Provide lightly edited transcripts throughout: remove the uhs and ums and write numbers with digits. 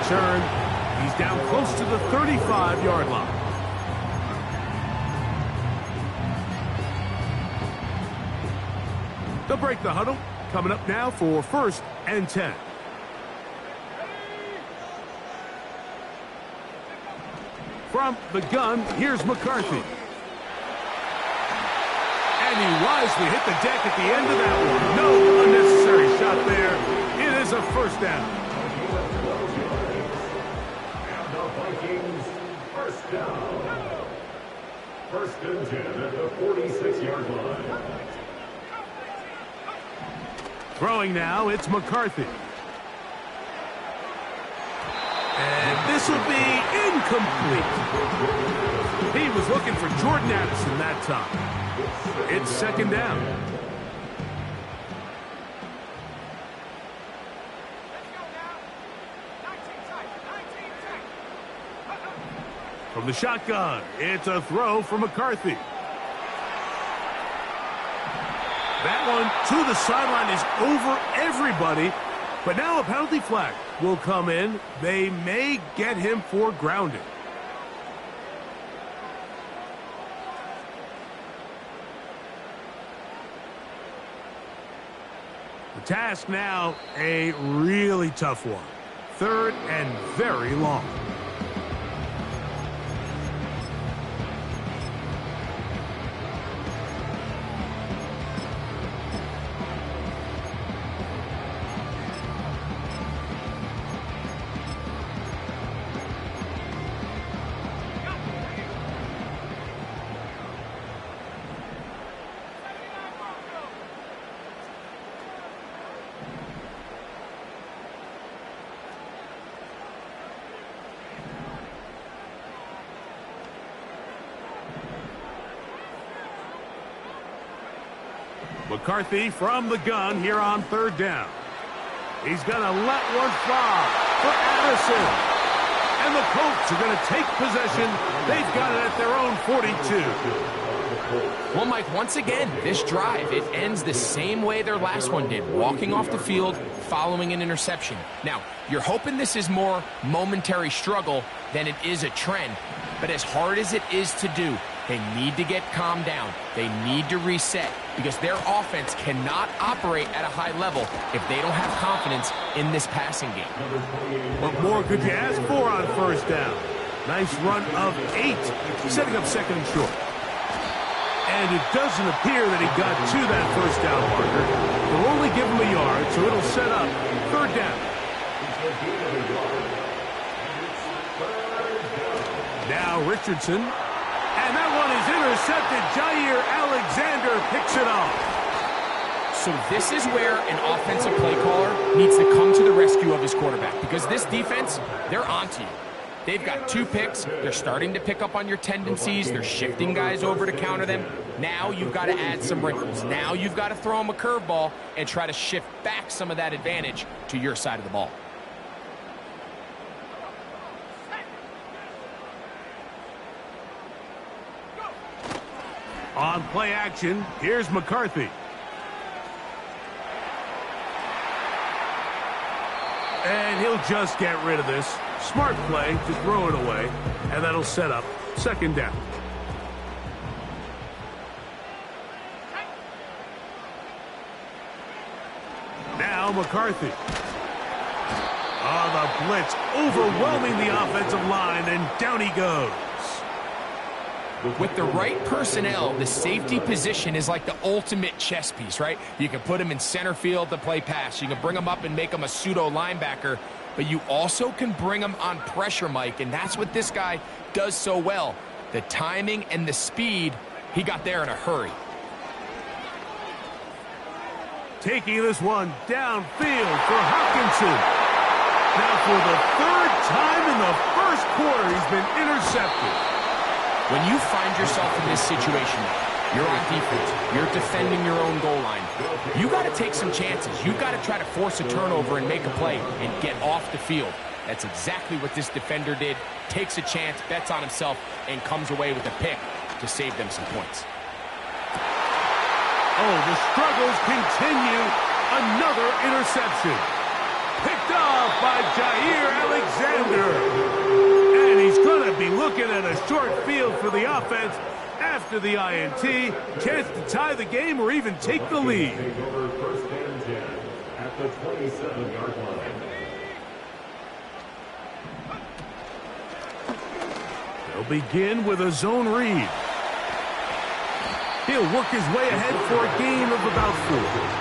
return. He's down close to the 35-yard line. They'll break the huddle. Coming up now for 1st and 10. From the gun, here's McCarthy. And he wisely hit the deck at the end of that one. No unnecessary shot there. It is a 1st down. And the Vikings, 1st down. 1st and 10 at the 46-yard line. Throwing now, it's McCarthy. And this will be incomplete. He was looking for Jordan Addison that time. It's 2nd down. From the shotgun, it's a throw for McCarthy. That one to the sideline is over everybody. But now a penalty flag will come in. They may get him for grounding. The task now, a really tough one. 3rd and very long. McCarthy from the gun here on 3rd down. He's going to let one fly for Addison. And the Colts are going to take possession. They've got it at their own 42. Well, Mike, once again, this drive, it ends the same way their last one did, walking off the field, following an interception. Now, you're hoping this is more momentary struggle than it is a trend, but as hard as it is to do, they need to get calmed down. They need to reset because their offense cannot operate at a high level if they don't have confidence in this passing game. What more could you ask for on 1st down? Nice run of 8, setting up 2nd and short. And it doesn't appear that he got to that 1st down marker. They'll only give him a yard, so it'll set up 3rd down. Now Richardson. And that one is intercepted. Jair Alexander picks it off. So this is where an offensive play caller needs to come to the rescue of his quarterback because this defense, they're onto you. They've got 2 picks. They're starting to pick up on your tendencies. They're shifting guys over to counter them. Now you've got to add some wrinkles. Now you've got to throw them a curveball and try to shift back some of that advantage to your side of the ball. On play action, here's McCarthy. And he'll just get rid of this. Smart play to throw it away, and that'll set up 2nd down. Now McCarthy. The blitz overwhelming the offensive line, and down he goes. With the right personnel, the safety position is like the ultimate chess piece, right? You can put him in center field to play pass. You can bring him up and make him a pseudo linebacker, but you also can bring him on pressure, Mike, and that's what this guy does so well. The timing and the speed, he got there in a hurry. Taking this one downfield for Hopkinson. Now for the 3rd time in the 1st quarter, he's been intercepted. When you find yourself in this situation, you're on defense, you're defending your own goal line, you got to take some chances. You got to try to force a turnover and make a play and get off the field. That's exactly what this defender did. Takes a chance, bets on himself, and comes away with a pick to save them some points. Oh, the struggles continue. Another interception. Picked off by Jair Alexander. short field for the offense after the INT. Chance to tie the game or even take the lead. Take over first and 10 at the 27-yard line. They'll begin with a zone read. He'll work his way ahead for a gain of about 4.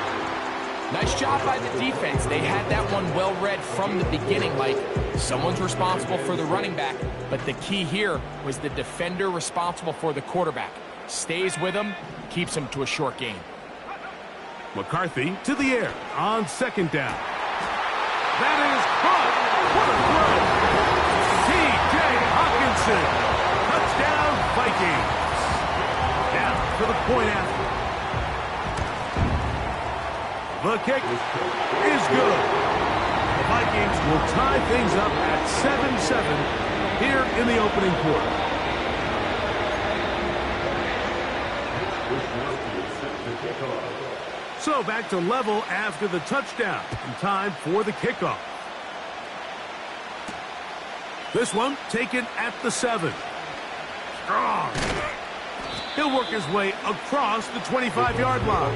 Nice job by the defense. They had that one well read from the beginning, Mike. Someone's responsible for the running back, but the key here was the defender responsible for the quarterback. Stays with him, keeps him to a short gain. McCarthy to the air on second down. That is caught. What a throw. T.J. Hawkinson. Touchdown, Vikings. Now for the point after. The kick is good. The Vikings will tie things up at 7-7 here in the opening quarter. So back to level after the touchdown. And time for the kickoff. This one taken at the 7. Strong. He'll work his way across the 25-yard line.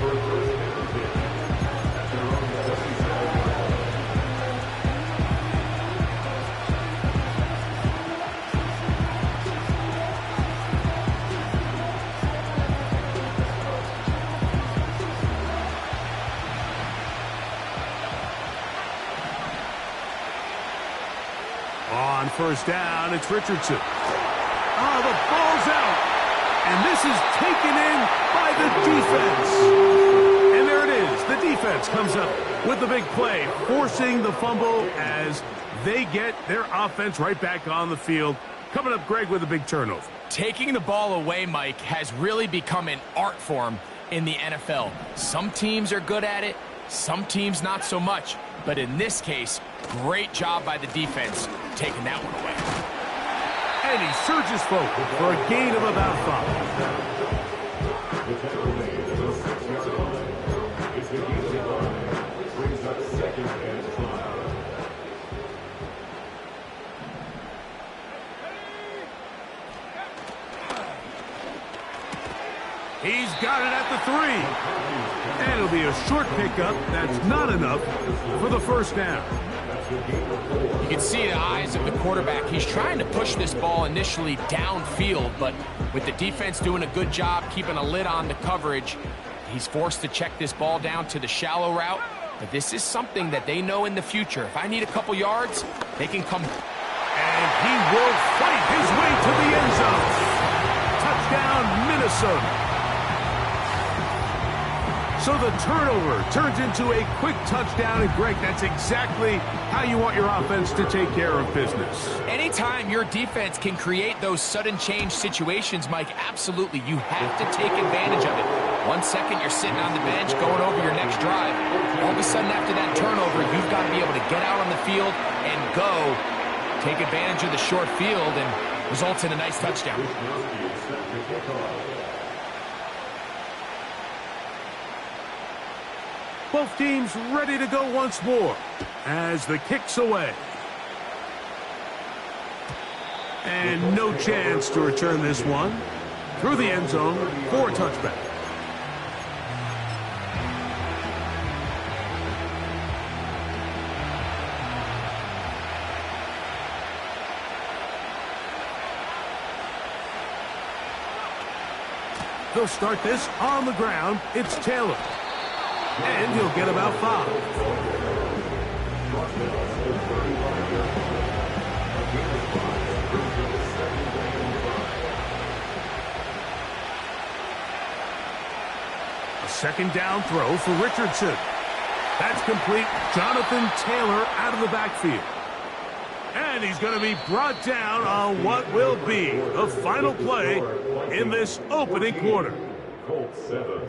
On first down, it's Richardson. Oh, the ball's out. And this is taken in by the defense. And there it is. The defense comes up with the big play, forcing the fumble as they get their offense right back on the field. Coming up, Greg, with a big turnover. Taking the ball away, Mike, has really become an art form in the NFL. Some teams are good at it, some teams not so much. But in this case, great job by the defense taking that one away. And he surges forward for a gain of about 5. The tackle made at the 6-yard line. It's the easy line, which brings up second and 5. He's got it at the 3. And it'll be a short pickup. That's not enough for the first down. You can see the eyes of the quarterback. He's trying to push this ball initially downfield, but with the defense doing a good job keeping a lid on the coverage, he's forced to check this ball down to the shallow route. But this is something that they know in the future. If I need a couple yards, they can come. And he will fight his way to the end zone. Touchdown, Minnesota. So the turnover turns into a quick touchdown, and Greg, that's exactly how you want your offense to take care of business. Anytime your defense can create those sudden change situations, Mike, absolutely, you have to take advantage of it. 1 second, you're sitting on the bench going over your next drive. All of a sudden, after that turnover, you've got to be able to get out on the field and go, take advantage of the short field, and results in a nice touchdown. Both teams ready to go once more as the kick's away. And no chance to return this one through the end zone for a touchback. They'll start this on the ground. It's Taylor. And he'll get about 5. A second down throw for Richardson. That's complete. Jonathan Taylor out of the backfield. And he's going to be brought down on what will be the final play in this opening quarter. Colts 7.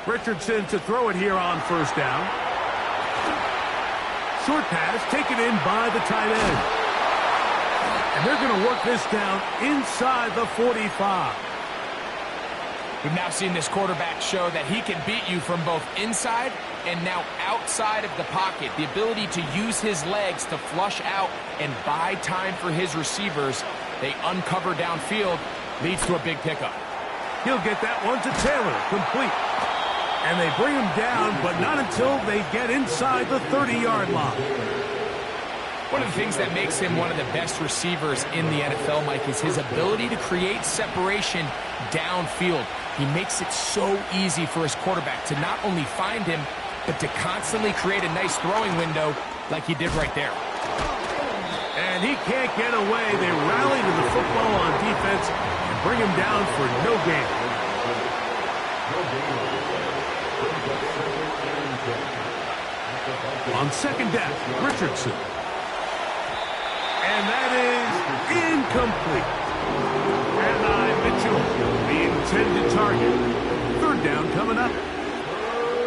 Richardson to throw it here on first down. Short pass taken in by the tight end. And they're going to work this down inside the 45. We've now seen this quarterback show that he can beat you from both inside and now outside of the pocket. The ability to use his legs to flush out and buy time for his receivers. They uncover downfield, leads to a big pickup. He'll get that one to Taylor, complete. And they bring him down, but not until they get inside the 30-yard line. One of the things that makes him one of the best receivers in the NFL, Mike, is his ability to create separation downfield. He makes it so easy for his quarterback to not only find him, but to constantly create a nice throwing window like he did right there. And he can't get away. They rally to the football on defense and bring him down for no gain. On second down, Richardson. And that is incomplete. Mitchell, the intended target. Third down coming up.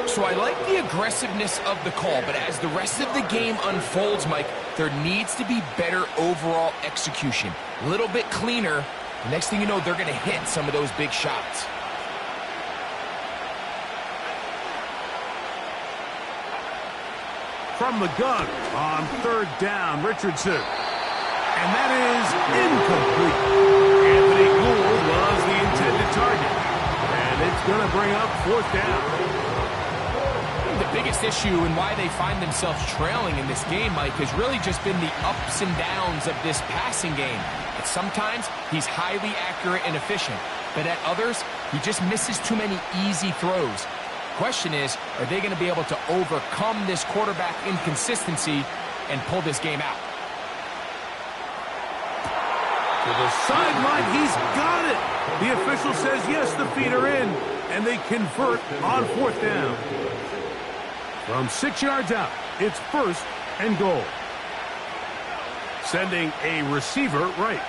So I like the aggressiveness of the call, but as the rest of the game unfolds, Mike, there needs to be better overall execution. A little bit cleaner. The next thing you know, they're going to hit some of those big shots. From the gun on third down, Richardson. And that is incomplete. Anthony Gould was the intended target. And it's going to bring up fourth down. The biggest issue and why they find themselves trailing in this game, Mike, has really just been the ups and downs of this passing game. And sometimes he's highly accurate and efficient, but at others, he just misses too many easy throws. Question is, are they going to be able to overcome this quarterback inconsistency and pull this game out? To the sideline, he's got it. The official says yes, the feet are in, and they convert on fourth down. From 6 yards out, it's first and goal. Sending a receiver right.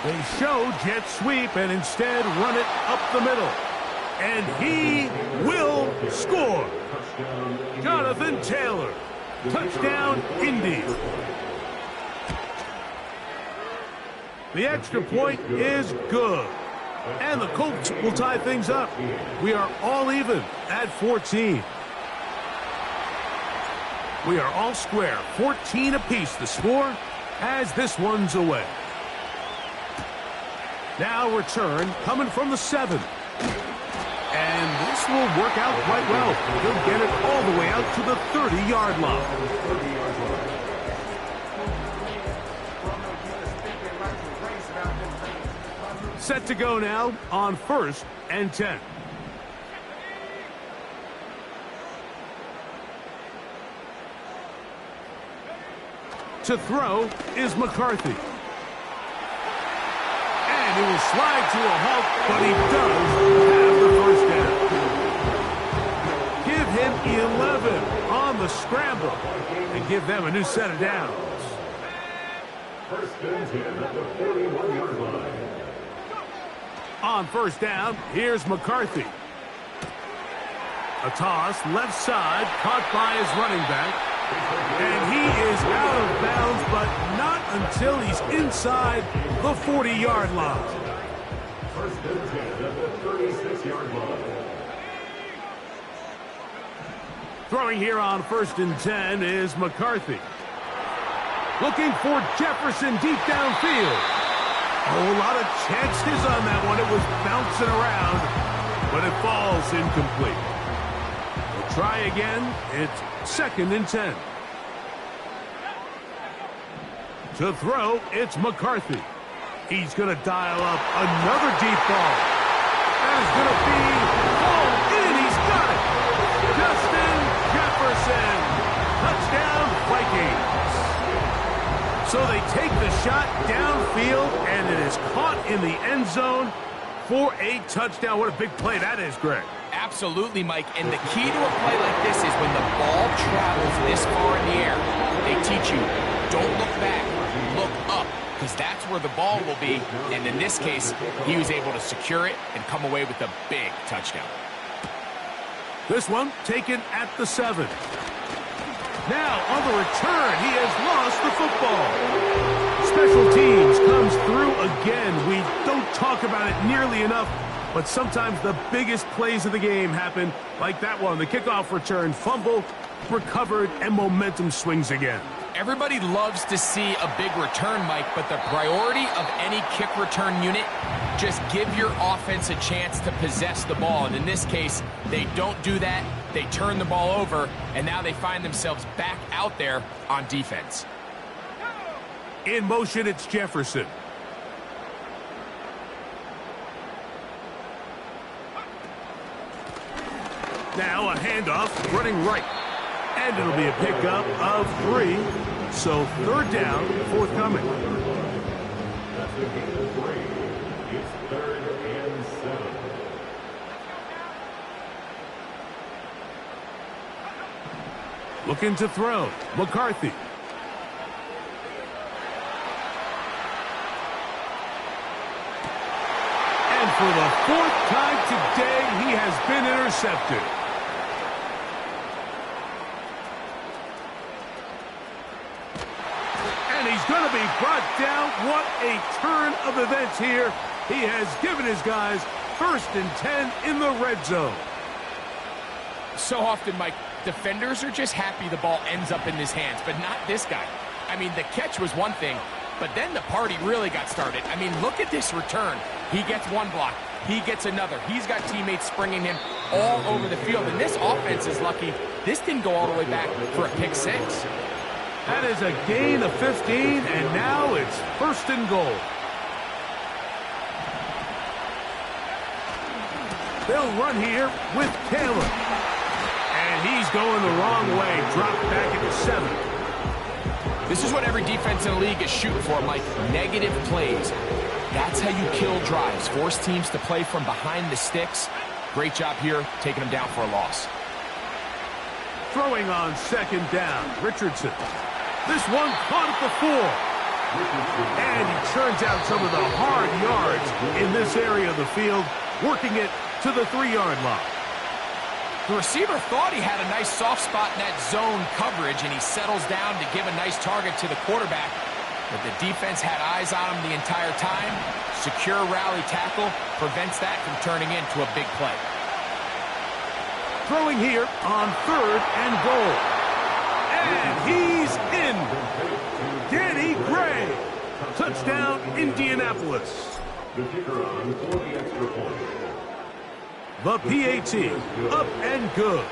They show jet sweep and instead run it up the middle. And he will score. Jonathan Taylor. Touchdown, Indy. The extra point is good. And the Colts will tie things up. We are all even at 14. We are all square. 14 apiece the score as this one's away. Now return coming from the 7. And this will work out quite well. He'll get it all the way out to the 30-yard line. Set to go now on first and 10. To throw is McCarthy. And he will slide to a halt, but he does have the first down. Give him 11 on the scramble and give them a new set of downs. First and 10 at the 41-yard line. On first down, here's McCarthy. A toss, left side, caught by his running back. And he is out of bounds, but not until he's inside the 40-yard line. First and 10 at the 36-yard line. Throwing here on first and 10 is McCarthy. Looking for Jefferson deep downfield. Oh, a lot of chances on that one. It was bouncing around, but it falls incomplete. We'll try again. It's second and 10. To throw, it's McCarthy. He's going to dial up another deep ball. That is going to be hauled in. He's got it. Justin Jefferson. Touchdown, Vikings. So they take the shot downfield, and it is caught in the end zone for a touchdown. What a big play that is, Greg. Absolutely, Mike. And the key to a play like this is when the ball travels this far in the air, they teach you, don't look back, look up, because that's where the ball will be. And in this case, he was able to secure it and come away with a big touchdown. This one taken at the 7. Now, on the return, he has lost the football. Special teams comes through again. We don't talk about it nearly enough, but sometimes the biggest plays of the game happen like that one. The kickoff return, fumble, recovered, and momentum swings again. Everybody loves to see a big return, Mike, but the priority of any kick return unit, just give your offense a chance to possess the ball. And in this case, they don't do that. They turn the ball over, and now they find themselves back out there on defense. In motion, it's Jefferson. Now a handoff, running right. And it'll be a pickup of 3. So 3rd down, forthcoming. That's a gain of 3. It's 3rd and 7. Looking to throw. McCarthy. And for the 4th time today, he has been intercepted. And he's going to be brought down. What a turn of events here. He has given his guys 1st and 10 in the red zone. So often, Mike, defenders are just happy the ball ends up in his hands, but not this guy. I mean, the catch was one thing, but then the party really got started. I mean, look at this return. He gets one block. He gets another. He's got teammates springing him all over the field, and this offense is lucky this didn't go all the way back for a pick 6. That is a gain of 15, and now it's 1st and goal. They'll run here with Taylor. And he's going the wrong way. Dropped back into 7. This is what every defense in the league is shooting for, Mike. Negative plays. That's how you kill drives. Force teams to play from behind the sticks. Great job here, taking them down for a loss. Throwing on 2nd down, Richardson. This one caught at the 4. And he turns out some of the hard yards in this area of the field, working it to the 3-yard line. The receiver thought he had a nice soft spot in that zone coverage, and he settles down to give a nice target to the quarterback. But the defense had eyes on him the entire time. Secure rally tackle prevents that from turning into a big play. Throwing here on 3rd and goal. And he's in. Danny Gray. Touchdown, Indianapolis. The kicker on for the extra point. The PAT, up and good.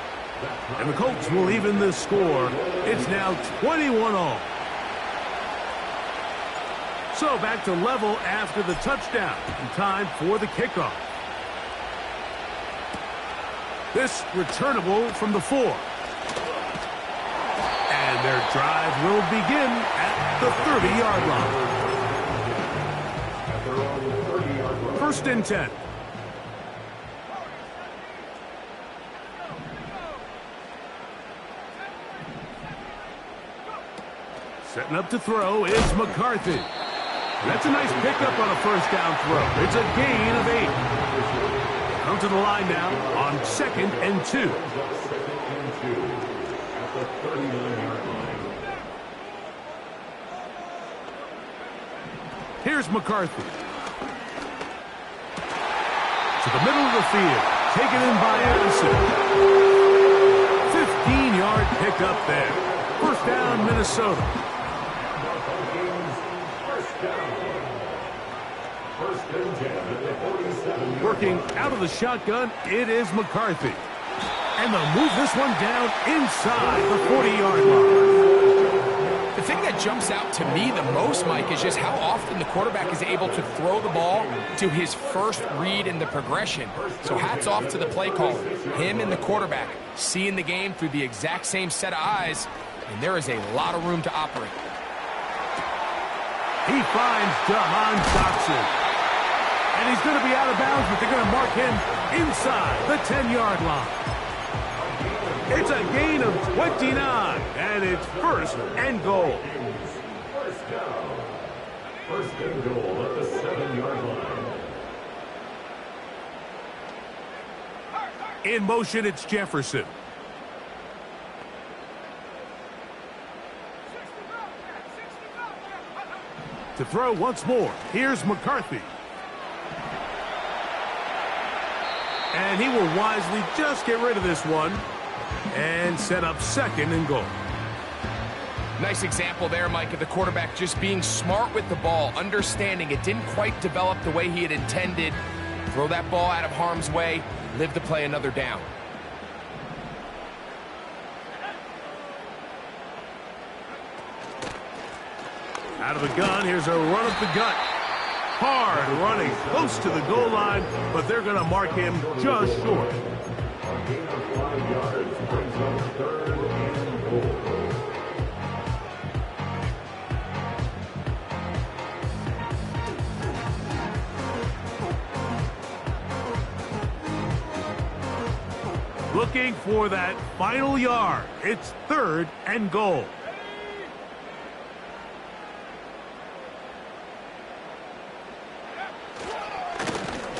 And the Colts will even this score. It's now 21-all. So back to level after the touchdown. And time for the kickoff. This returnable from the 4. And their drive will begin at the 30-yard line. 1st and 10. Setting up to throw is McCarthy. That's a nice pickup on a 1st down throw. It's a gain of 8. Come to the line now on 2nd and 2. 2nd and 2 at the 39-yard line. Here's McCarthy. To the middle of the field. Taken in by Addison. 15-yard pickup there. 1st down, Minnesota. Working out of the shotgun, it is McCarthy. And they'll move this one down inside the 40-yard line. The thing that jumps out to me the most, Mike, is just how often the quarterback is able to throw the ball to his first read in the progression. So hats off to the play caller. Him and the quarterback seeing the game through the exact same set of eyes, and there is a lot of room to operate. He finds Jahan Dotson. And he's going to be out of bounds, but they're going to mark him inside the 10-yard line. It's a gain of 29, and it's 1st and goal. 1st down. 1st and goal at the 7-yard line. In motion, it's Jefferson. To throw once more, here's McCarthy. And he will wisely just get rid of this one and set up second and goal. Nice example there, Mike, of the quarterback just being smart with the ball, understanding it didn't quite develop the way he had intended. Throw that ball out of harm's way, live to play another down. Out of the gun, here's a run up the gut. Hard running close to the goal line, but they're going to mark him just short. A gain of 5 yards brings up 3rd and goal. Looking for that final yard. It's 3rd and goal.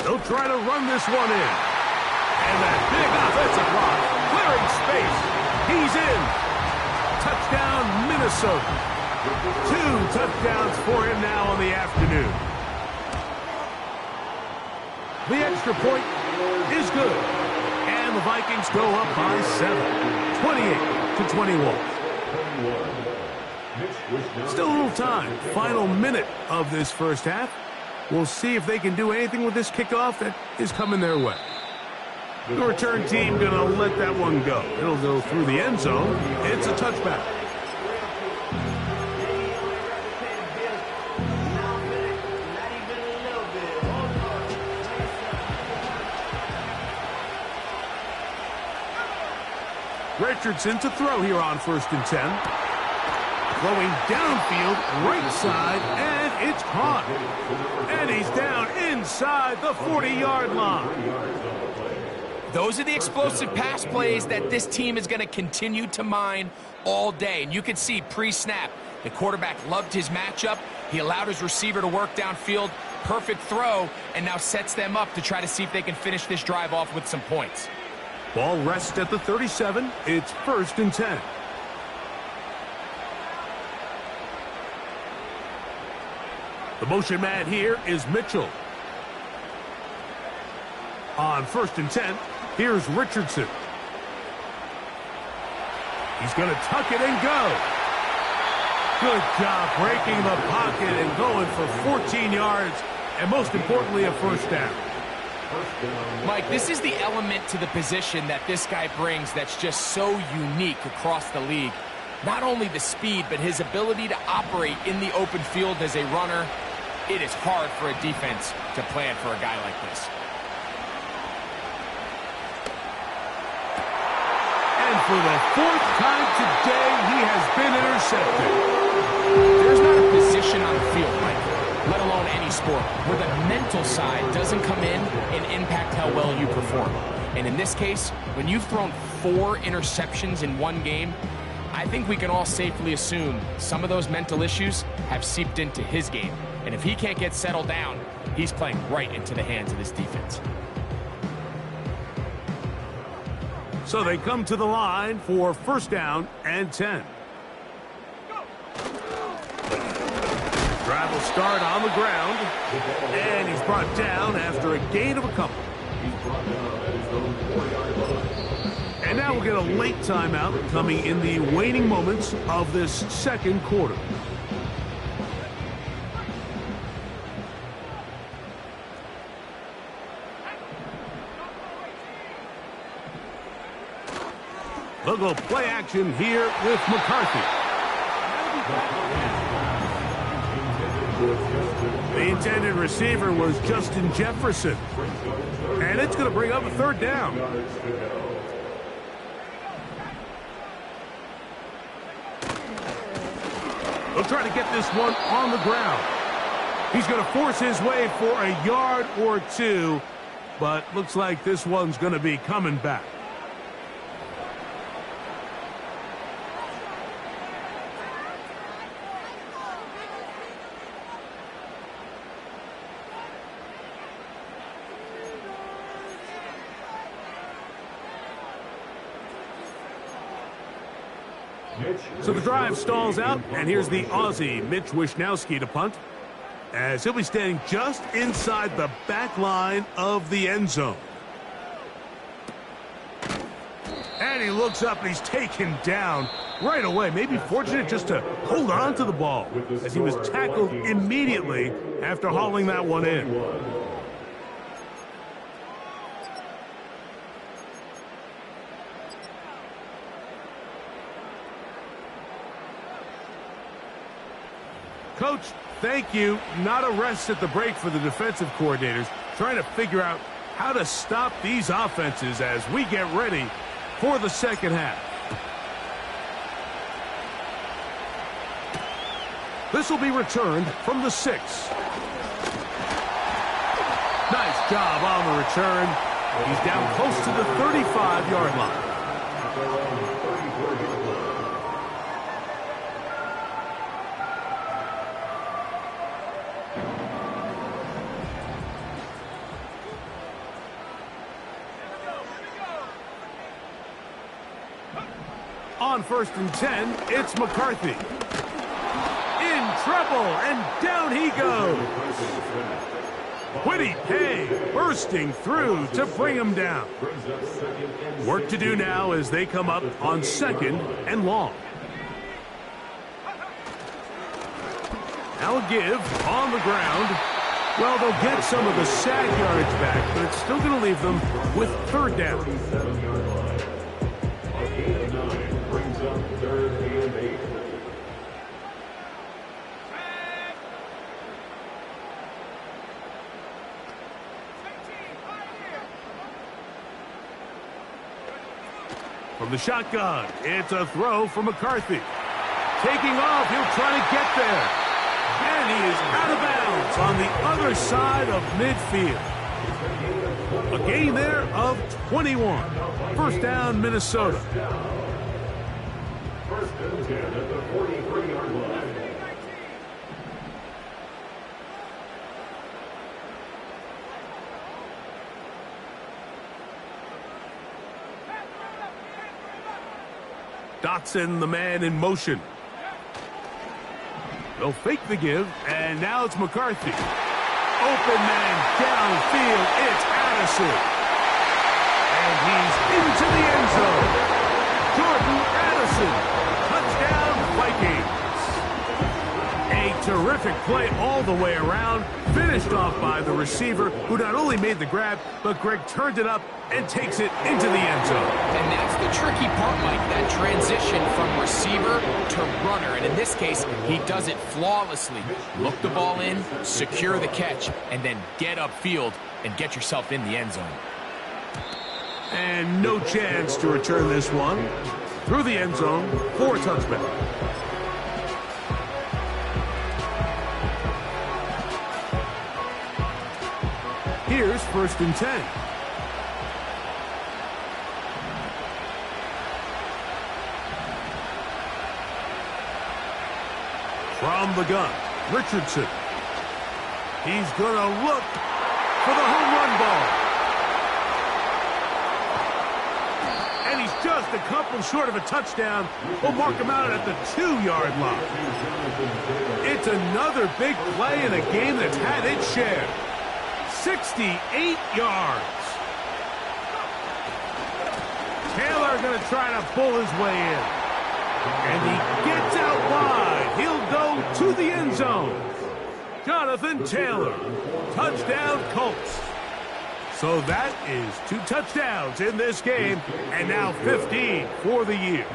They'll try to run this one in. And that big offensive block, clearing space. He's in. Touchdown, Minnesota. 2 touchdowns for him now on the afternoon. The extra point is good. And the Vikings go up by 7, 28-21. Still a little time. Final minute of this first half. We'll see if they can do anything with this kickoff that is coming their way. The return team going to let that one go. It'll go through the end zone. It's a touchback. Richardson to throw here on 1st and 10. Throwing downfield, right side, and it's caught. And he's down inside the 40-yard line. Those are the explosive pass plays that this team is going to continue to mine all day. And you can see pre-snap, the quarterback loved his matchup. He allowed his receiver to work downfield. Perfect throw, and now sets them up to try to see if they can finish this drive off with some points. Ball rests at the 37. It's 1st and 10. The motion man here is Mitchell. On 1st and 10, here's Richardson. He's going to tuck it and go. Good job breaking the pocket and going for 14 yards, and most importantly, a 1st down. Mike, this is the element to the position that this guy brings that's just so unique across the league. Not only the speed, but his ability to operate in the open field as a runner. It is hard for a defense to plan for a guy like this. And for the 4th time today, he has been intercepted. There's not a position on the field, Mike, let alone any sport, where the mental side doesn't come in and impact how well you perform. And in this case, when you've thrown 4 interceptions in one game, I think we can all safely assume some of those mental issues have seeped into his game. And if he can't get settled down, he's playing right into the hands of this defense. So they come to the line for 1st down and 10. Drive will start on the ground, and he's brought down after a gain of a couple. And now we'll get a late timeout coming in the waning moments of this 2nd quarter. They'll go play action here with McCarthy. The intended receiver was Justin Jefferson. And it's going to bring up a 3rd down. They'll try to get this one on the ground. He's going to force his way for a yard or 2, but looks like this one's going to be coming back. So the drive stalls out, and here's the Aussie, Mitch Wishnowsky, to punt, as he'll be standing just inside the back line of the end zone. And he looks up, and he's taken down right away. Maybe fortunate just to hold on to the ball, as he was tackled immediately after hauling that one in. Coach, thank you. Not a rest at the break for the defensive coordinators, trying to figure out how to stop these offenses as we get ready for the second half. This will be returned from the 6. Nice job on the return. He's down close to the 35-yard line. On 1st and 10, it's McCarthy. In trouble, and down he goes. Quiddy Pay bursting through to bring him down. Work to do now as they come up on 2nd and long. Now a give on the ground. Well, they'll get some of the sack yards back, but it's still going to leave them with 3rd down. From the shotgun, it's a throw for McCarthy. Taking off, he'll try to get there. And he is out of bounds on the other side of midfield. A gain there of 21. 1st down, Minnesota. 1st and 10 at the 43-yard line. Dotson, the man in motion. They'll fake the give, and now it's McCarthy. Open man downfield, it's Addison. And he's into the end zone. Jordan Addison, touchdown Vikings. A terrific play all the way around, finished off by the receiver, who not only made the grab, but Greg turned it up and takes it into the end zone. And that's the tricky part, Mike, that transition from receiver to runner. And in this case, he does it flawlessly. Look the ball in, secure the catch, and then get upfield and get yourself in the end zone. And no chance to return this one through the end zone for a touchback. Here's 1st and 10. From the gun, Richardson. He's going to look for the home run ball. And he's just a couple short of a touchdown. We'll mark him out at the 2-yard line. It's another big play in a game that's had its share. 68 yards. Taylor going to try to pull his way in. And he gets out wide. He'll go to the end zone. Jonathan Taylor. Touchdown, Colts. So that is 2 touchdowns in this game, and now 15 for the year.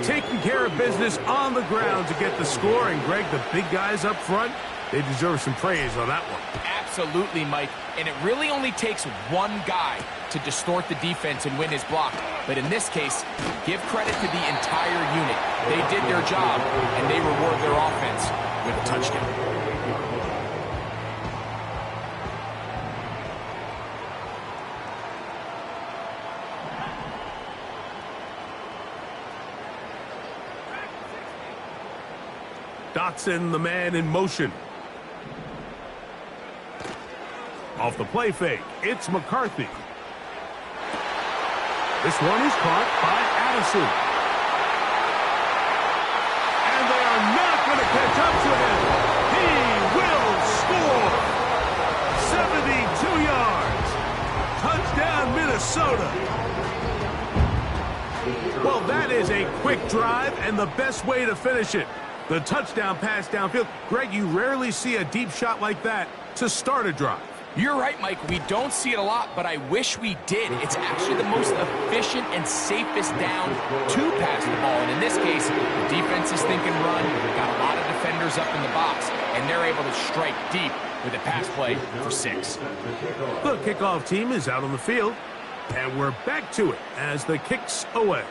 Taking care of business on the ground to get the score, and Greg, the big guys up front, they deserve some praise on that one. Absolutely, Mike. And it really only takes one guy to distort the defense and win his block. But in this case, give credit to the entire unit. They did their job, and they reward their offense with a touchdown. Dotson, the man in motion. Off the play fake, it's McCarthy. This one is caught by Addison. catch up to him. He will score. 72 yards. Touchdown, Minnesota. Well, that is a quick drive and the best way to finish it. The touchdown pass downfield. Greg, you rarely see a deep shot like that to start a drive. You're right, Mike. We don't see it a lot, but I wish we did. It's actually the most efficient and safest down to pass the ball. And in this case, the defense is thinking run. Got a lot of defenders up in the box, and they're able to strike deep with a pass play for 6. The kickoff team is out on the field, and we're back to it as the kick's away.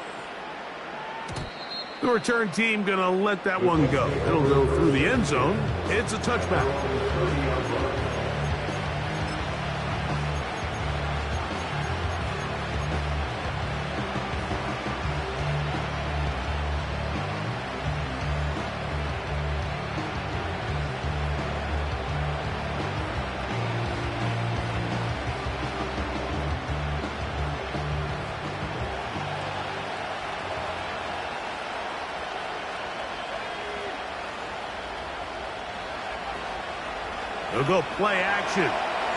The return team going to let that one go. It'll go through the end zone. It's a touchback. They'll go play action.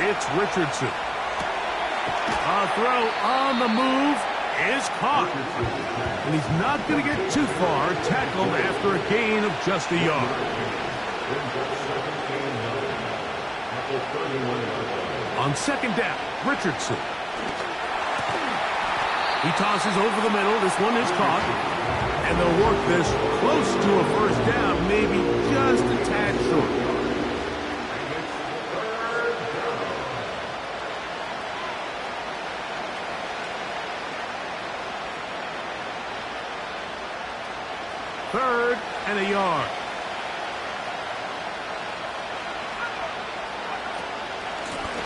It's Richardson. A throw on the move is caught. And he's not going to get too far. Tackled after a gain of just a yard. On second down, Richardson. He tosses over the middle. This one is caught. And they'll work this close to a first down, maybe just a tad short. Third and a yard.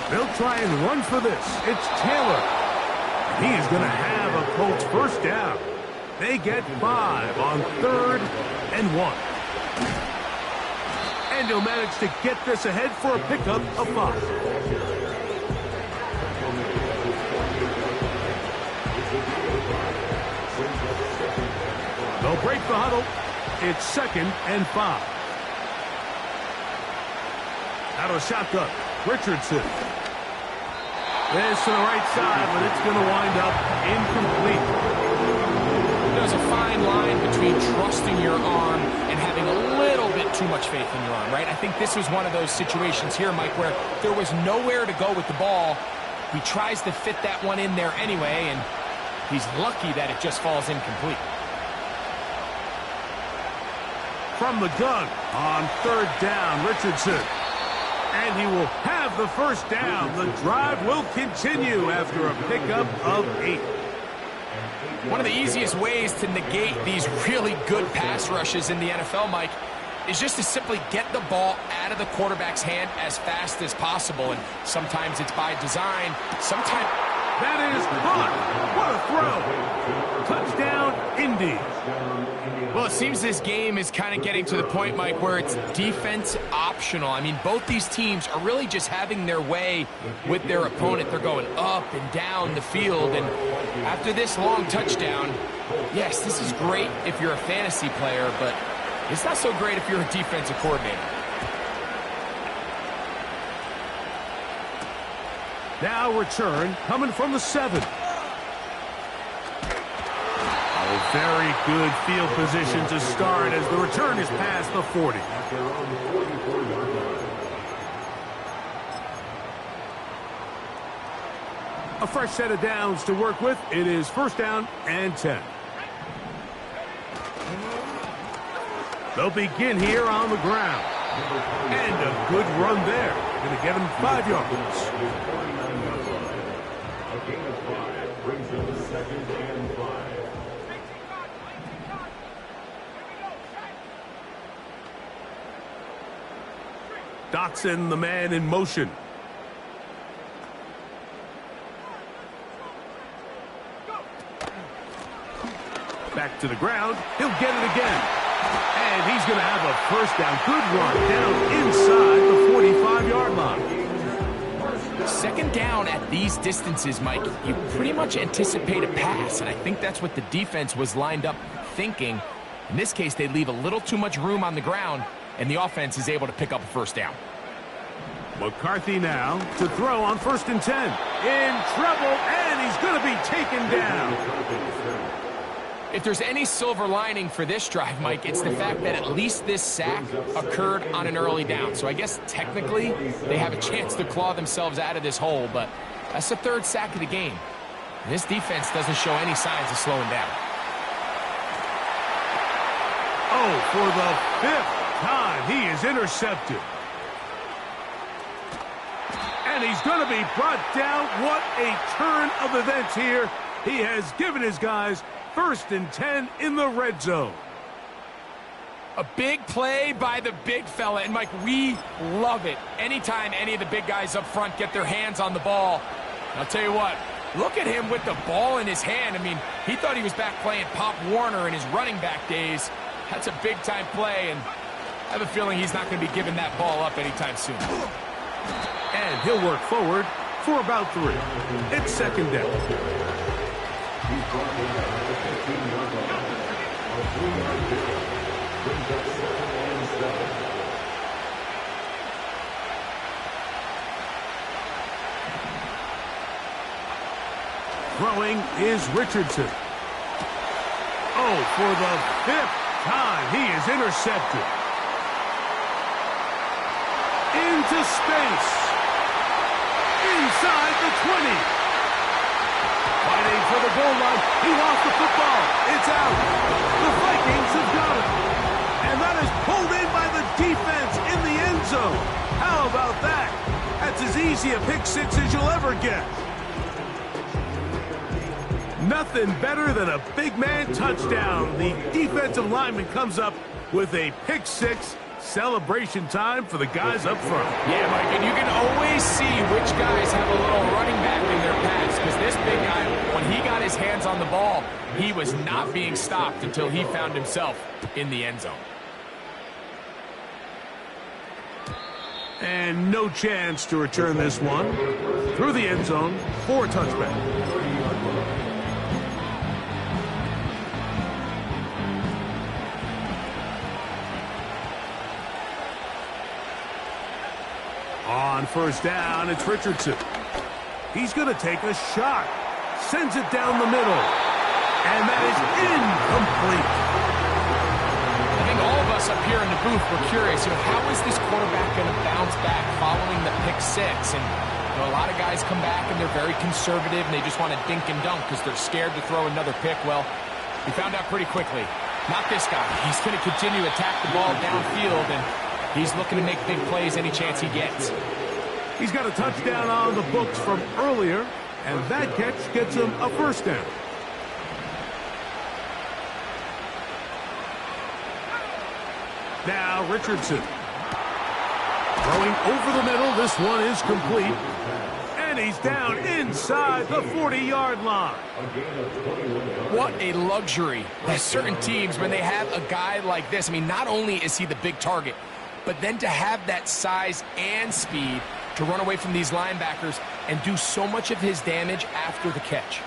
They'll try and run for this. It's Taylor. He is going to have a Colts first down. They get 5 on 3rd and 1. And he'll manage to get this ahead for a pickup of 5. They'll break the huddle. It's 2nd and 5. Out of the shotgun, Richardson. This to the right side, but it's going to wind up incomplete. There's a fine line between trusting your arm and having a little bit too much faith in your arm, right? I think this was one of those situations here, Mike, where there was nowhere to go with the ball. He tries to fit that one in there anyway, and he's lucky that it just falls incomplete. From the gun on 3rd down, Richardson. And he will have the first down. The drive will continue after a pickup of 8. One of the easiest ways to negate these really good pass rushes in the NFL, Mike, is just to simply get the ball out of the quarterback's hand as fast as possible. And sometimes it's by design. Sometimes... That is caught. What a throw. Touchdown, Indy. Well, it seems this game is kind of getting to the point, Mike, where it's defense optional. I mean, both these teams are really just having their way with their opponent. They're going up and down the field. And after this long touchdown, yes, this is great if you're a fantasy player, but it's not so great if you're a defensive coordinator. Now return coming from the 7. Very good field position to start as the return is past the 40. A fresh set of downs to work with. It is 1st down and 10. They'll begin here on the ground. And a good run there. Going to get him 5 yards. A gain of 5 brings them to 2nd and 5. Dotson, the man in motion. Back to the ground. He'll get it again. And he's going to have a first down. Good run down inside the 45-yard line. 2nd down at these distances, Mike, you pretty much anticipate a pass, and I think that's what the defense was lined up thinking. In this case, they leave a little too much room on the ground, and the offense is able to pick up a first down. McCarthy now to throw on 1st and 10. In trouble, and he's going to be taken down. If there's any silver lining for this drive, Mike, it's the fact that at least this sack occurred on an early down. So I guess technically they have a chance to claw themselves out of this hole, but that's the 3rd sack of the game. And this defense doesn't show any signs of slowing down. Oh, for the 5th time, he is intercepted. And he's going to be brought down. What a turn of events here. He has given his guys 1st and 10 in the red zone. A big play by the big fella. And, Mike, we love it. Anytime any of the big guys up front get their hands on the ball, I'll tell you what, look at him with the ball in his hand. I mean, he thought he was back playing Pop Warner in his running back days. That's a big-time play, and I have a feeling he's not going to be giving that ball up anytime soon. And he'll work forward for about 3. It's 2nd down. Throwing is Richardson. Oh, for the 5th time, he is intercepted. Into space. Inside the 20. Fighting for the goal line. He lost the football. It's out. The Vikings have got it. And that is pulled in by the defense in the end zone. How about that? That's as easy a pick six as you'll ever get. Nothing better than a big man touchdown. The defensive lineman comes up with a pick six. Celebration time for the guys up front. Yeah, Mike, and you can always see which guys have a little running back in their pass, because this big guy, when he got his hands on the ball, he was not being stopped until he found himself in the end zone. And no chance to return this one through the end zone for a touchback. On 1st down, it's Richardson. He's going to take a shot. Sends it down the middle. And that is incomplete. I think all of us up here in the booth were curious, how is this quarterback going to bounce back following the pick six? And a lot of guys come back and they're very conservative and they just want to dink and dunk because they're scared to throw another pick. Well, we found out pretty quickly. Not this guy. He's going to continue to attack the ball downfield, and he's looking to make big plays any chance he gets. He's got a touchdown on the books from earlier, and that catch gets him a 1st down. Now Richardson. Throwing over the middle. This one is complete. And he's down inside the 40-yard line. What a luxury that certain teams, when they have a guy like this, not only is he the big target, but then to have that size and speed to run away from these linebackers and do so much of his damage after the catch.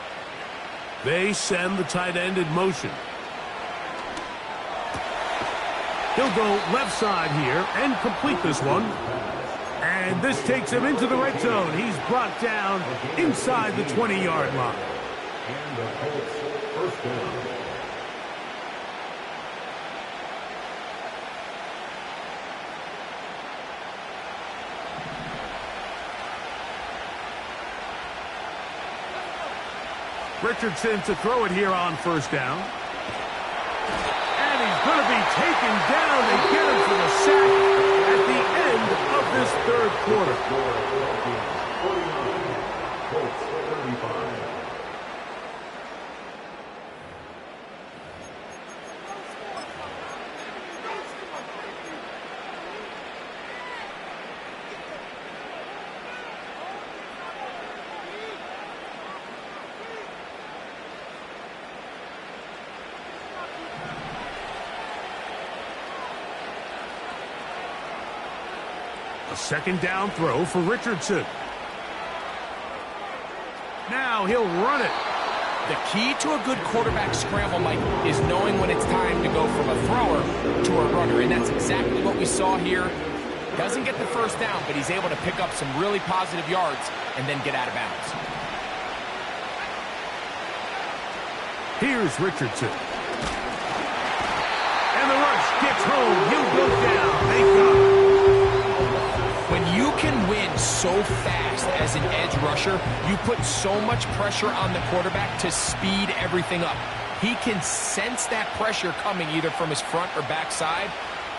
They send the tight end in motion. He'll go left side here and complete this one. And this takes him into the red zone. He's brought down inside the 20-yard line. And the Colts 1st down. Richardson to throw it here on 1st down. And he's going to be taken down. They get him for the sack at the end of this 3rd quarter. 49, Colts 35. A 2nd down throw for Richardson. Now he'll run it. The key to a good quarterback scramble, Mike, is knowing when it's time to go from a thrower to a runner, and that's exactly what we saw here. Doesn't get the first down, but he's able to pick up some really positive yards and then get out of bounds. Here's Richardson. And the rush gets home. He'll go down. Thank God. When you can win so fast as an edge rusher, you put so much pressure on the quarterback to speed everything up. He can sense that pressure coming either from his front or back side.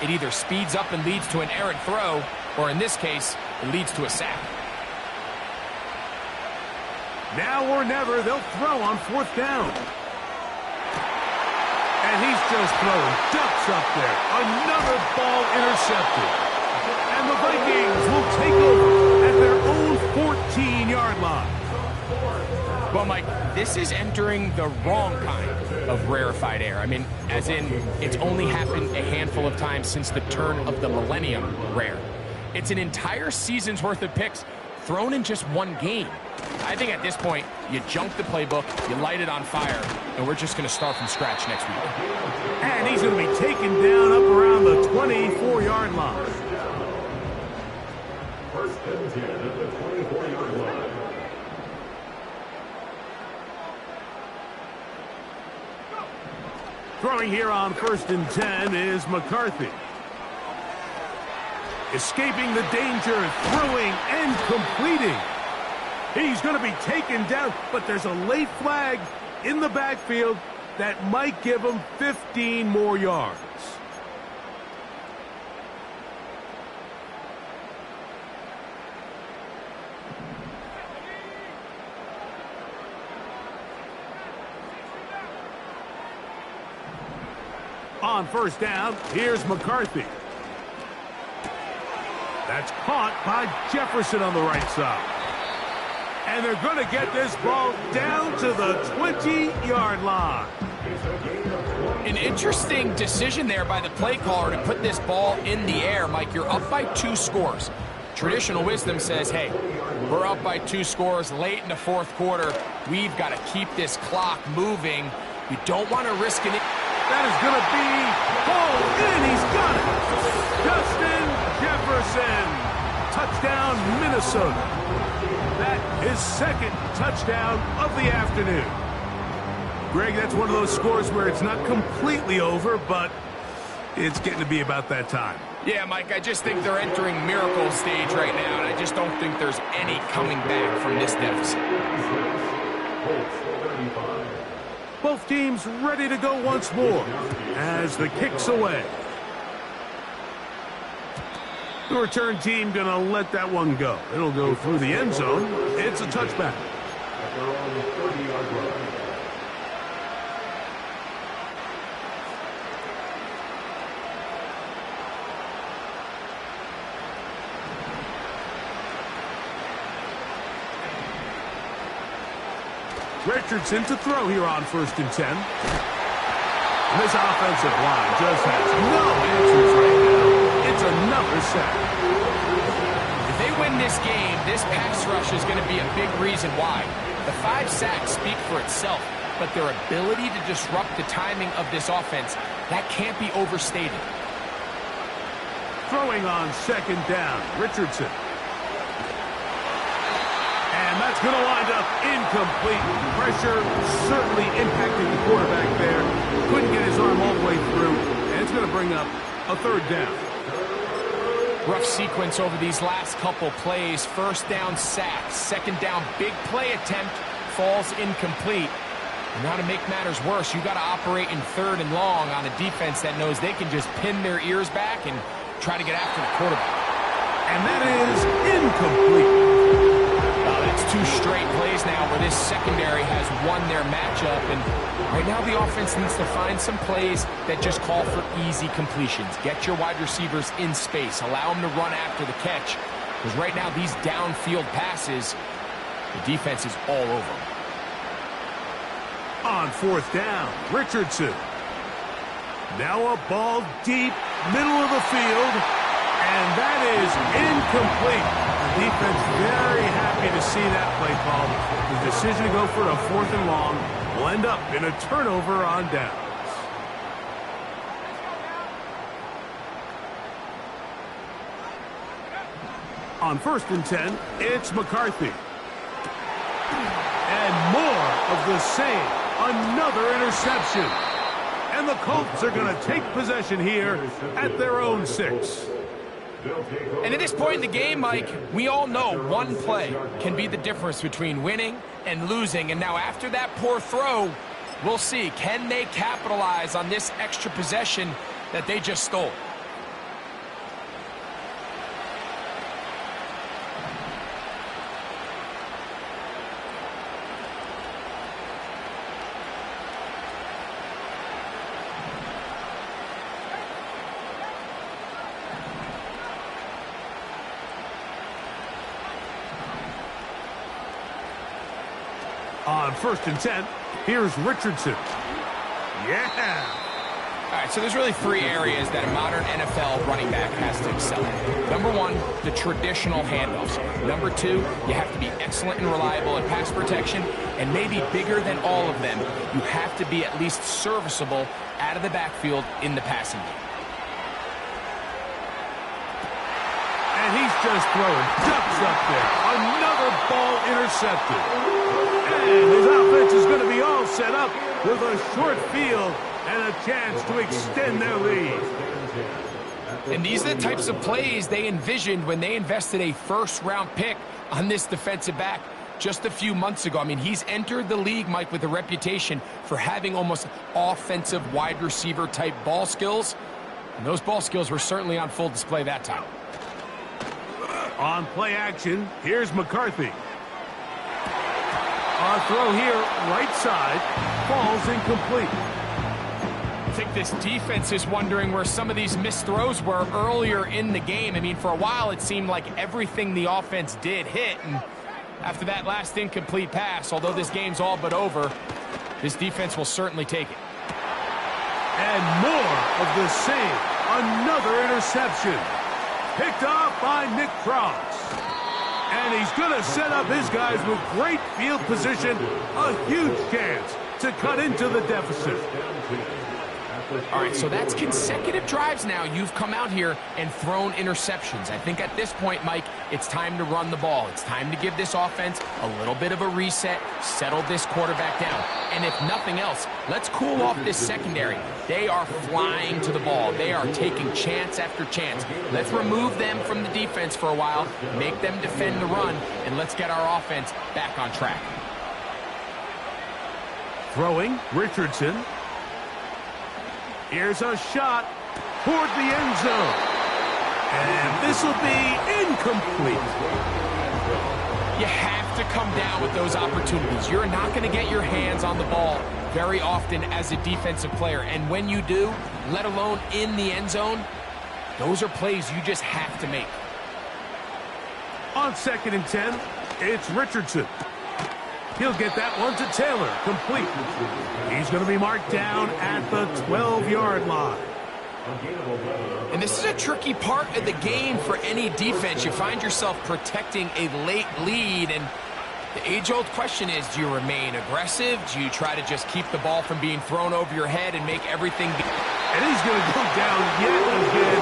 It either speeds up and leads to an errant throw, or in this case, it leads to a sack. Now or never, they'll throw on fourth down. And he's just throwing ducks up there. Another ball intercepted. And the Vikings will take over at their own 14-yard line. Well, Mike, this is entering the wrong kind of rarefied air. I mean, as in, it's only happened a handful of times since the turn of the millennium rare. It's an entire season's worth of picks thrown in just one game. I think at this point, you junk the playbook, you light it on fire, and we're just going to start from scratch next week. And he's going to be taken down up around the 24-yard line. First and 10 at the 24-yard line. Throwing here on first and 10 is McCarthy. Escaping the danger, throwing and completing. He's going to be taken down, but there's a late flag in the backfield that might give him 15 more yards. On first down, here's McCarthy. That's caught by Jefferson on the right side. And they're going to get this ball down to the 20-yard line. An interesting decision there by the play caller to put this ball in the air. Mike, you're up by 2 scores. Traditional wisdom says, hey, we're up by 2 scores late in the fourth quarter. We've got to keep this clock moving. We don't want to risk it. That is going to be pulled in. He's got it. Justin Jefferson. Touchdown, Minnesota. That is second touchdown of the afternoon. Greg, that's one of those scores where it's not completely over, but it's getting to be about that time. Yeah, Mike, I just think they're entering miracle stage right now, and I just don't think there's any coming back from this deficit. Both teams ready to go once more as the kick's away. The return team going to let that one go. It'll go through the end zone. It's a touchback. Richardson to throw here on first and 10. And this offensive line just has no answers right now. It's another sack. If they win this game, this pass rush is going to be a big reason why. The 5 sacks speak for itself, but their ability to disrupt the timing of this offense, that can't be overstated. Throwing on second down, Richardson. And that's going to wind up incomplete. Pressure certainly impacting the quarterback there. Couldn't get his arm all the way through, and it's going to bring up a third down. Rough sequence over these last couple plays. First down, sack. Second down, big play attempt, falls incomplete. And now to make matters worse, you got to operate in third and long on a defense that knows they can just pin their ears back and try to get after the quarterback. And that is incomplete. That's 2 straight plays now where this secondary has won their matchup. And right now the offense needs to find some plays that just call for easy completions. Get your wide receivers in space. Allow them to run after the catch. Because right now these downfield passes, the defense is all over them. On fourth down, Richardson. Now a ball deep, middle of the field. And that is incomplete. defense very happy to see that play call. The decision to go for a 4th and long will end up in a turnover on downs. On 1st and 10, it's McCarthy. And more of the same. Another interception. And the Colts are going to take possession here at their own 6. And at this point in the game, Mike, we all know one play can be the difference between winning and losing. And now after that poor throw, we'll see. Can they capitalize on this extra possession that they just stole? On 1st and 10, here's Richardson. Yeah. All right, so there's really 3 areas that a modern NFL running back has to excel in. Number 1, the traditional handoffs. Number 2, you have to be excellent and reliable in pass protection. And maybe bigger than all of them, you have to be at least serviceable out of the backfield in the passing game. And he's just throwing ducks up there. Another ball intercepted. And his offense is going to be all set up with a short field and a chance to extend their lead. And these are the types of plays they envisioned when they invested a 1st-round pick on this defensive back just a few months ago. I mean, he's entered the league, Mike, with a reputation for having almost offensive wide receiver type ball skills. And those ball skills were certainly on full display that time. On play action, here's McCarthy. A throw here, right side, falls incomplete. I think this defense is wondering where some of these missed throws were earlier in the game. I mean, for a while it seemed like everything the offense did hit, and after that last incomplete pass, although this game's all but over, this defense will certainly take it. And more of the same. Another interception. Picked off by Nick Cross. And he's going to set up his guys with great field position. A huge chance to cut into the deficit. All right, so that's consecutive drives now. You've come out here and thrown interceptions. I think at this point, Mike, it's time to run the ball. It's time to give this offense a little bit of a reset, settle this quarterback down. And if nothing else, let's cool off this secondary. They are flying to the ball. They are taking chance after chance. Let's remove them from the defense for a while, make them defend the run, and let's get our offense back on track. Throwing, Richardson. Here's a shot toward the end zone. And this will be incomplete. You have to come down with those opportunities. You're not going to get your hands on the ball very often as a defensive player. And when you do, let alone in the end zone, those are plays you just have to make. On 2nd and 10, it's Richardson. He'll get that one to Taylor, complete. He's going to be marked down at the 12-yard line. And this is a tricky part of the game for any defense. You find yourself protecting a late lead, and the age-old question is, do you remain aggressive? Do you try to just keep the ball from being thrown over your head and make everything be... And he's going to go down yet again.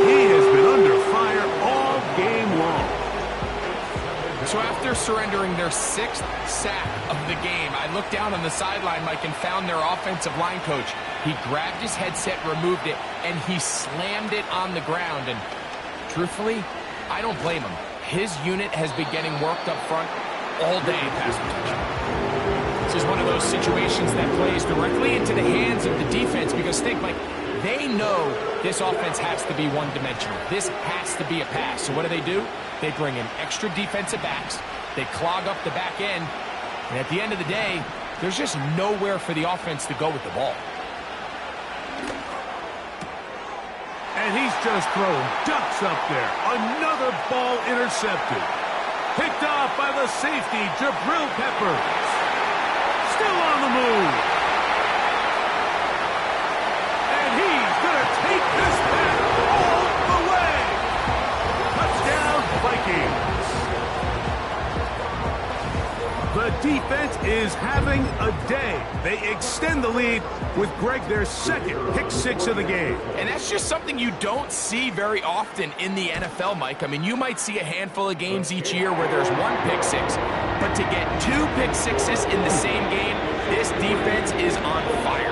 He has been under fire all game long. So after surrendering their 6th sack of the game, I looked down on the sideline, Mike, and found their offensive line coach. He grabbed his headset, removed it, and he slammed it on the ground. And truthfully, I don't blame him. His unit has been getting worked up front all day in pass protection. This is one of those situations that plays directly into the hands of the defense because think, Mike, they know this offense has to be one-dimensional. This has to be a pass. So what do? They bring in extra defensive backs. They clog up the back end. And at the end of the day, there's just nowhere for the offense to go with the ball. And he's just throwing ducks up there. Another ball intercepted. Picked off by the safety, Jabril Peppers. Still on the move. And he's going to take this back all the way. Touchdown, Vikings. winning a day. They extend the lead with Greg their second pick six of the game. And that's just something you don't see very often in the NFL, Mike. I mean, you might see a handful of games each year where there's one pick six, but to get two pick sixes in the same game, this defense is on fire.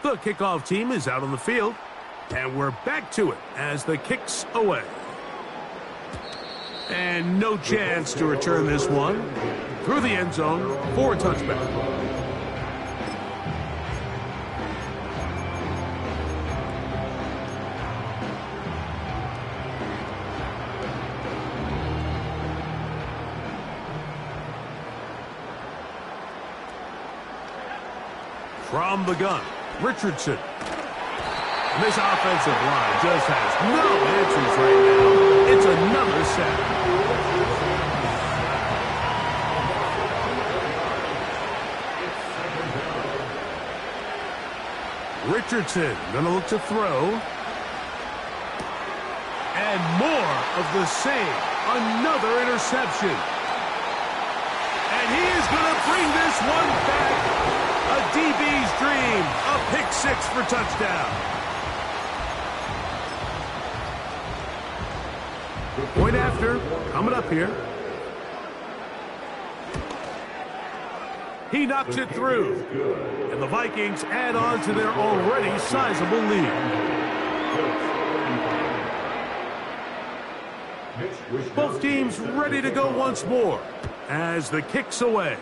The kickoff team is out on the field, and we're back to it as the kick's away. And no chance to return this one through the end zone for a touchback. From the gun, Richardson. And this offensive line just has no answers right now. It's another sack. Richardson going to look to throw. And more of the same. Another interception. And he is going to bring this one back. A DB's dream, a pick six for touchdown. Point after, coming up here. He knocks it through. And the Vikings add on to their already sizable lead. Both teams ready to go once more as the kick's away.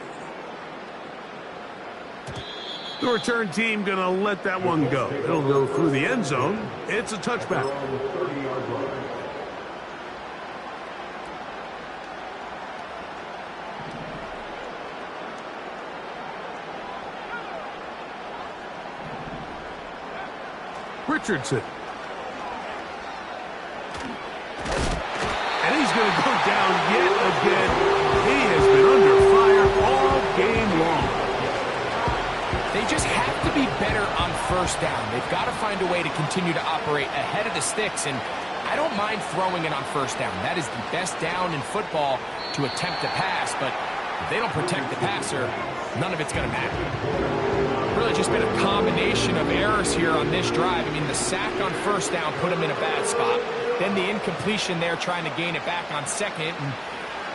The return team going to let that one go. It'll go through the end zone. It's a touchback. Richardson. And he's going to go down yet again. He has been under fire all game long. They just have to be better on first down. They've got to find a way to continue to operate ahead of the sticks, and I don't mind throwing it on first down. That is the best down in football to attempt to pass, but if they don't protect the passer, none of it's going to matter. Really just been a combination of errors here on this drive. I mean, the sack on first down put them in a bad spot. Then the incompletion there trying to gain it back on second, and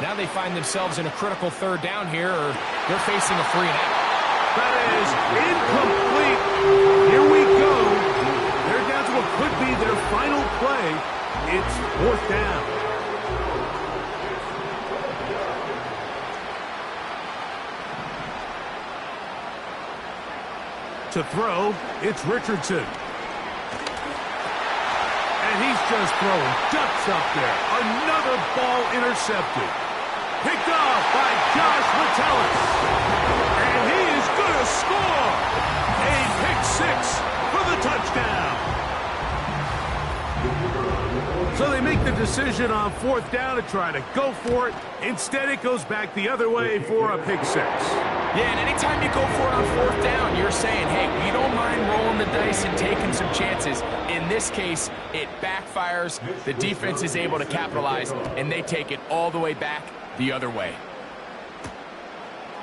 now they find themselves in a critical third down here, or they're facing a 3-and-out. That is incomplete. Here we go. They're down to what could be their final play. It's fourth down. To throw, it's Richardson. And he's just throwing ducks up there. Another ball intercepted. Picked off by Josh Metellus. And he is going to score. A pick six for the touchdown. So they make the decision on fourth down to try to go for it. Instead, it goes back the other way for a pick six. Yeah, and anytime you go for it on fourth down, you're saying, hey, we don't mind rolling the dice and taking some chances. In this case, it backfires. The defense is able to capitalize, and they take it all the way back the other way.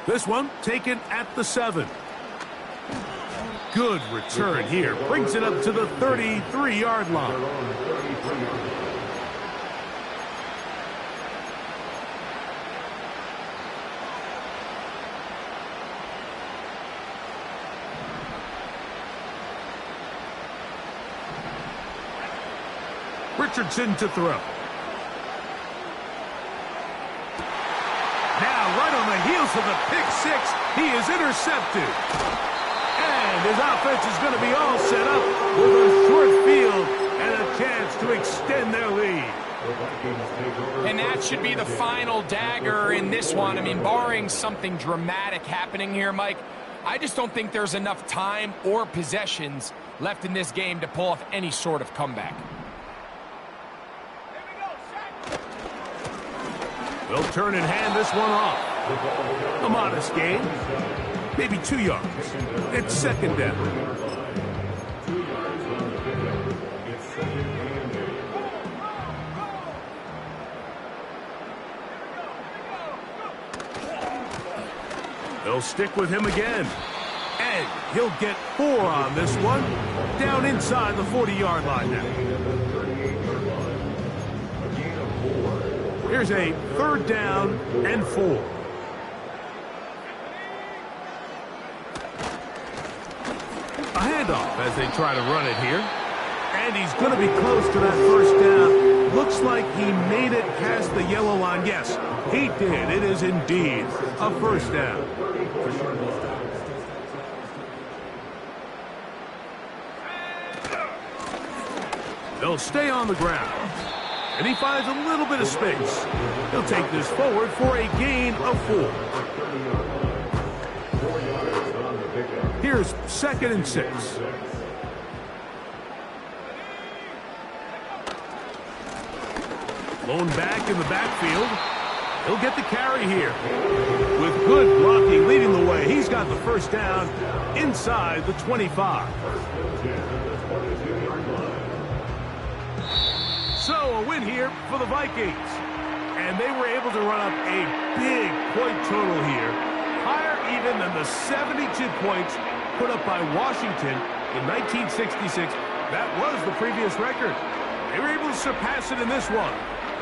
This one taken at the 7. Good return here. Brings it up to the 33-yard line. Richardson to throw. Now, right on the heels of the pick six, he is intercepted. And his offense is going to be all set up with a short field and a chance to extend their lead. And that should be the final dagger in this one. I mean, barring something dramatic happening here, Mike, I just don't think there's enough time or possessions left in this game to pull off any sort of comeback. They'll turn and hand this one off. A modest gain. Maybe 2 yards. It's second down. They'll stick with him again. And he'll get 4 on this one. Down inside the 40-yard line now. Here's a 3rd down and 4. A handoff as they try to run it here. And he's going to be close to that 1st down. Looks like he made it past the yellow line. Yes, he did. It is indeed a 1st down. They'll stay on the ground. And he finds a little bit of space. He'll take this forward for a gain of 4. Here's 2nd and 6. Blown back in the backfield. He'll get the carry here. With good blocking leading the way, he's got the 1st down inside the 25. So a win here for the Vikings. And they were able to run up a big point total here. Higher even than the 72 points put up by Washington in 1966. That was the previous record. They were able to surpass it in this one.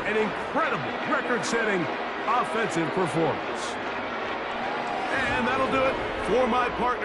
An incredible record-setting offensive performance. And that'll do it for my partner.